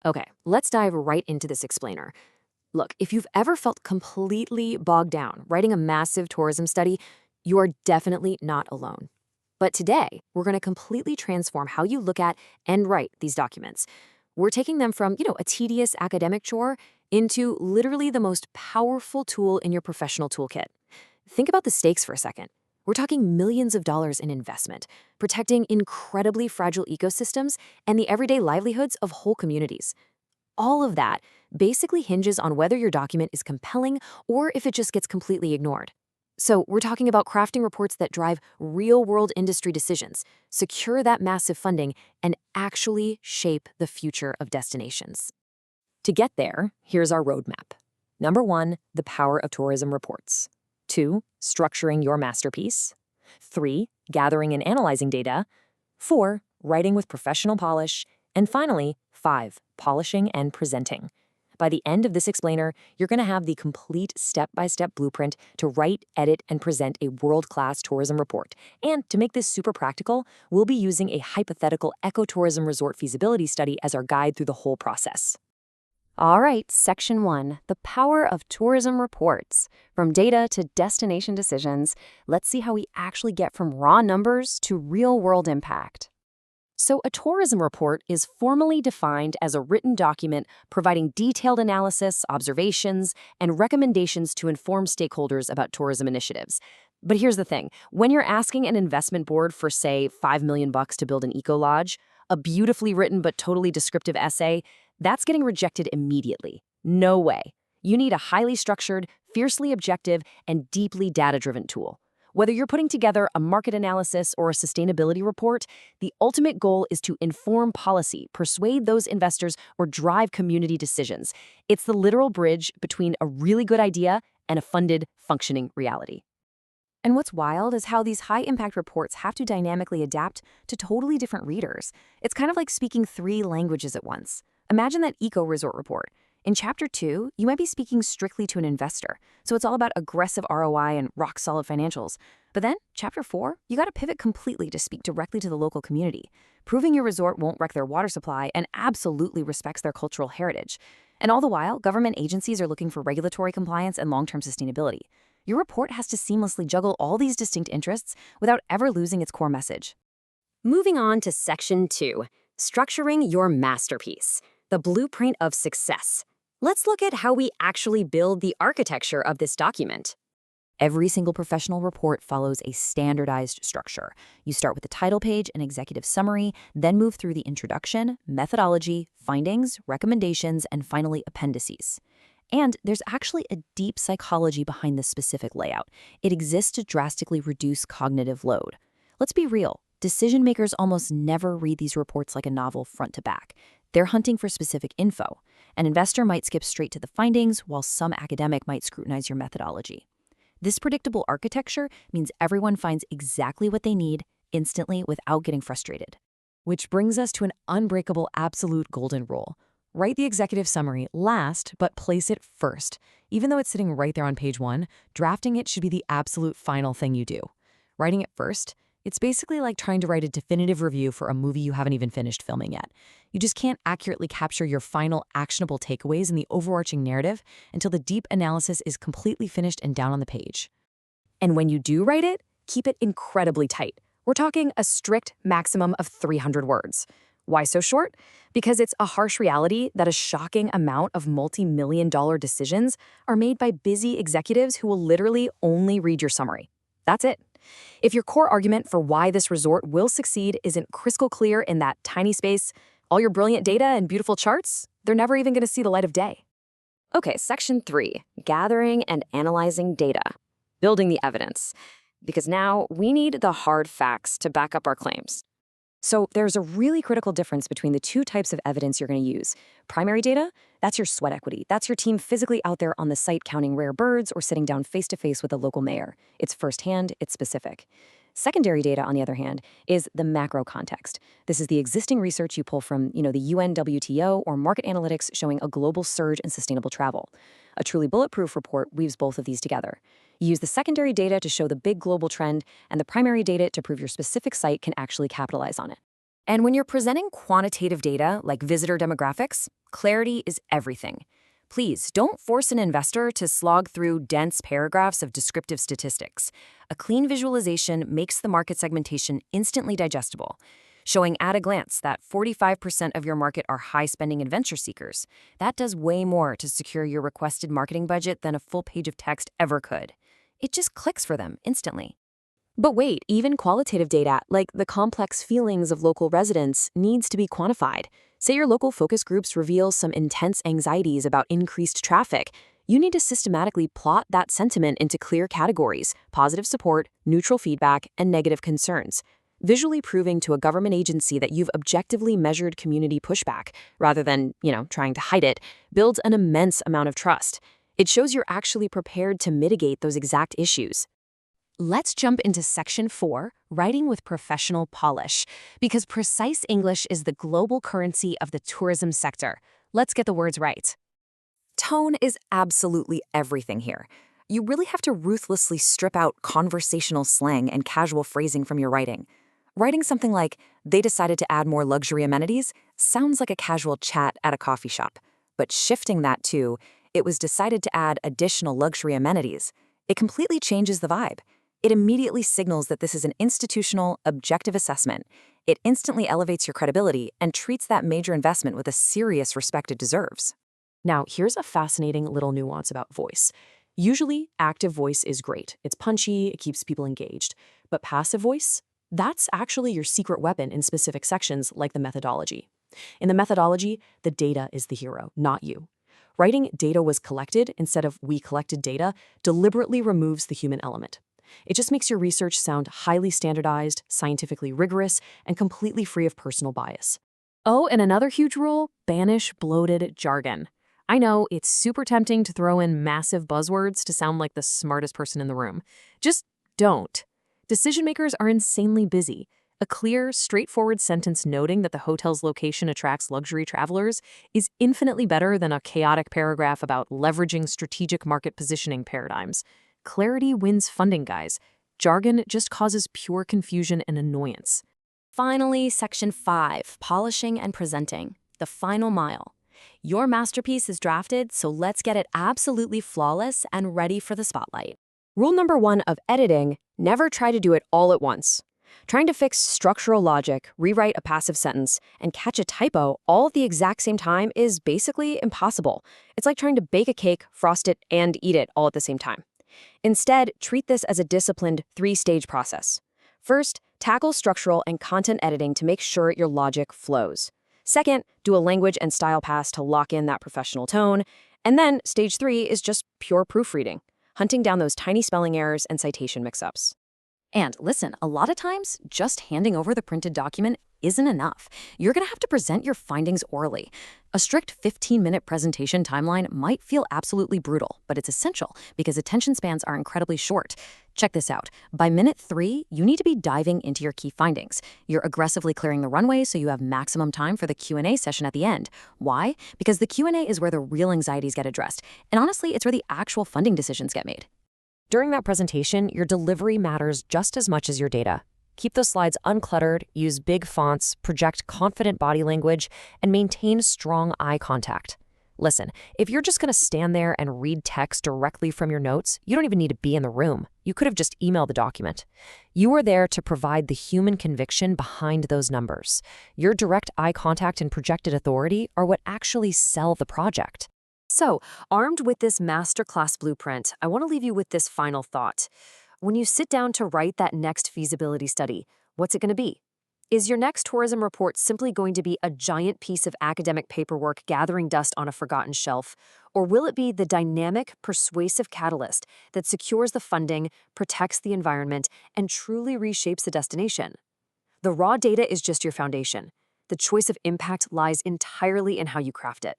Okay, let's dive right into this explainer. Look, if you've ever felt completely bogged down writing a massive tourism study, you are definitely not alone. But today, we're going to completely transform how you look at and write these documents. We're taking them from, a tedious academic chore into literally the most powerful tool in your professional toolkit. Think about the stakes for a second. We're talking millions of dollars in investment, protecting incredibly fragile ecosystems and the everyday livelihoods of whole communities. All of that basically hinges on whether your document is compelling or if it just gets completely ignored. So, we're talking about crafting reports that drive real world industry decisions, secure that massive funding, and actually shape the future of destinations. To get there, here's our roadmap. Number 1, the power of tourism reports. 2, structuring your masterpiece. 3, gathering and analyzing data. 4, writing with professional polish. And finally, 5, polishing and presenting. By the end of this explainer, you're going to have the complete step-by-step blueprint to write, edit, and present a world-class tourism report. And to make this super practical, we'll be using a hypothetical ecotourism resort feasibility study as our guide through the whole process. All right, Section 1, the power of tourism reports. From data to destination decisions, let's see how we actually get from raw numbers to real-world impact. So a tourism report is formally defined as a written document providing detailed analysis, observations, and recommendations to inform stakeholders about tourism initiatives. But here's the thing. When you're asking an investment board for, say, $5 million to build an eco lodge, a beautifully written but totally descriptive essay, that's getting rejected immediately. No way. You need a highly structured, fiercely objective, and deeply data-driven tool. Whether you're putting together a market analysis or a sustainability report, the ultimate goal is to inform policy, persuade those investors, or drive community decisions. It's the literal bridge between a really good idea and a funded, functioning reality. And what's wild is how these high-impact reports have to dynamically adapt to totally different readers. It's kind of like speaking 3 languages at once. Imagine that eco-resort report. In Chapter 2, you might be speaking strictly to an investor, so it's all about aggressive ROI and rock-solid financials. But then, Chapter 4, you got to pivot completely to speak directly to the local community, proving your resort won't wreck their water supply and absolutely respects their cultural heritage. And all the while, government agencies are looking for regulatory compliance and long-term sustainability. Your report has to seamlessly juggle all these distinct interests without ever losing its core message. Moving on to Section 2, structuring your masterpiece, the blueprint of success. Let's look at how we actually build the architecture of this document. Every single professional report follows a standardized structure. You start with the title page and executive summary, then move through the introduction, methodology, findings, recommendations, and finally appendices. And there's actually a deep psychology behind this specific layout. It exists to drastically reduce cognitive load. Let's be real. Decision makers almost never read these reports like a novel front to back. They're hunting for specific info. An investor might skip straight to the findings, while some academic might scrutinize your methodology. This predictable architecture means everyone finds exactly what they need instantly without getting frustrated. Which brings us to an unbreakable absolute golden rule. Write the executive summary last, but place it first. Even though it's sitting right there on page 1, drafting it should be the absolute final thing you do. Writing it first, it's basically like trying to write a definitive review for a movie you haven't even finished filming yet. You just can't accurately capture your final actionable takeaways in the overarching narrative until the deep analysis is completely finished and down on the page. And when you do write it, keep it incredibly tight. We're talking a strict maximum of 300 words. Why so short? Because it's a harsh reality that a shocking amount of multi-million-dollar decisions are made by busy executives who will literally only read your summary. That's it. If your core argument for why this resort will succeed isn't crystal clear in that tiny space, all your brilliant data and beautiful charts, they're never even going to see the light of day. Okay, Section 3, gathering and analyzing data, building the evidence. Because now we need the hard facts to back up our claims. So there's a really critical difference between the 2 types of evidence you're going to use. Primary data, that's your sweat equity. That's your team physically out there on the site counting rare birds or sitting down face-to-face with a local mayor. It's firsthand, it's specific. Secondary data, on the other hand, is the macro context. This is the existing research you pull from, the UN WTO or market analytics showing a global surge in sustainable travel. A truly bulletproof report weaves both of these together. You use the secondary data to show the big global trend, and the primary data to prove your specific site can actually capitalize on it. And when you're presenting quantitative data like visitor demographics, clarity is everything. Please don't force an investor to slog through dense paragraphs of descriptive statistics. A clean visualization makes the market segmentation instantly digestible, showing at a glance that 45% of your market are high-spending adventure seekers. That does way more to secure your requested marketing budget than a full page of text ever could. It just clicks for them instantly. But wait, even qualitative data, like the complex feelings of local residents, needs to be quantified. Say your local focus groups reveal some intense anxieties about increased traffic. You need to systematically plot that sentiment into clear categories: positive support, neutral feedback, and negative concerns. Visually proving to a government agency that you've objectively measured community pushback, rather than, trying to hide it, builds an immense amount of trust. It shows you're actually prepared to mitigate those exact issues. Let's jump into Section 4, Writing with Professional Polish, because precise English is the global currency of the tourism sector. Let's get the words right. Tone is absolutely everything here. You really have to ruthlessly strip out conversational slang and casual phrasing from your writing. Writing something like, "They decided to add more luxury amenities," sounds like a casual chat at a coffee shop. But shifting that to, "It was decided to add additional luxury amenities," it completely changes the vibe. It immediately signals that this is an institutional, objective assessment. It instantly elevates your credibility and treats that major investment with the serious respect it deserves. Now, here's a fascinating little nuance about voice. Usually, active voice is great. It's punchy, it keeps people engaged. But passive voice? That's actually your secret weapon in specific sections like the methodology. In the methodology, the data is the hero, not you. Writing "data was collected" instead of "we collected data" deliberately removes the human element. It just makes your research sound highly standardized, scientifically rigorous, and completely free of personal bias. Oh, and another huge rule: banish bloated jargon. I know it's super tempting to throw in massive buzzwords to sound like the smartest person in the room. Just don't. Decision makers are insanely busy. A clear, straightforward sentence noting that the hotel's location attracts luxury travelers is infinitely better than a chaotic paragraph about leveraging strategic market positioning paradigms. Clarity wins funding, guys. Jargon just causes pure confusion and annoyance. Finally, Section 5, Polishing and Presenting, the final mile. Your masterpiece is drafted, so let's get it absolutely flawless and ready for the spotlight. Rule number 1 of editing: never try to do it all at once. Trying to fix structural logic, rewrite a passive sentence, and catch a typo all at the exact same time is basically impossible. It's like trying to bake a cake, frost it, and eat it all at the same time. Instead, treat this as a disciplined 3-stage process. First, tackle structural and content editing to make sure your logic flows. Second, do a language and style pass to lock in that professional tone. And then, stage 3 is just pure proofreading, hunting down those tiny spelling errors and citation mix-ups. And listen, a lot of times, just handing over the printed document isn't enough. You're going to have to present your findings orally. A strict 15-minute presentation timeline might feel absolutely brutal, but it's essential because attention spans are incredibly short. Check this out. By minute 3, you need to be diving into your key findings. You're aggressively clearing the runway so you have maximum time for the Q&A session at the end. Why? Because the Q&A is where the real anxieties get addressed. And honestly, it's where the actual funding decisions get made. During that presentation, your delivery matters just as much as your data. Keep those slides uncluttered, use big fonts, project confident body language, and maintain strong eye contact. Listen, if you're just going to stand there and read text directly from your notes, you don't even need to be in the room. You could have just emailed the document. You are there to provide the human conviction behind those numbers. Your direct eye contact and projected authority are what actually sell the project. So, armed with this masterclass blueprint, I want to leave you with this final thought. When you sit down to write that next feasibility study, what's it going to be? Is your next tourism report simply going to be a giant piece of academic paperwork gathering dust on a forgotten shelf? Or will it be the dynamic, persuasive catalyst that secures the funding, protects the environment, and truly reshapes the destination? The raw data is just your foundation. The choice of impact lies entirely in how you craft it.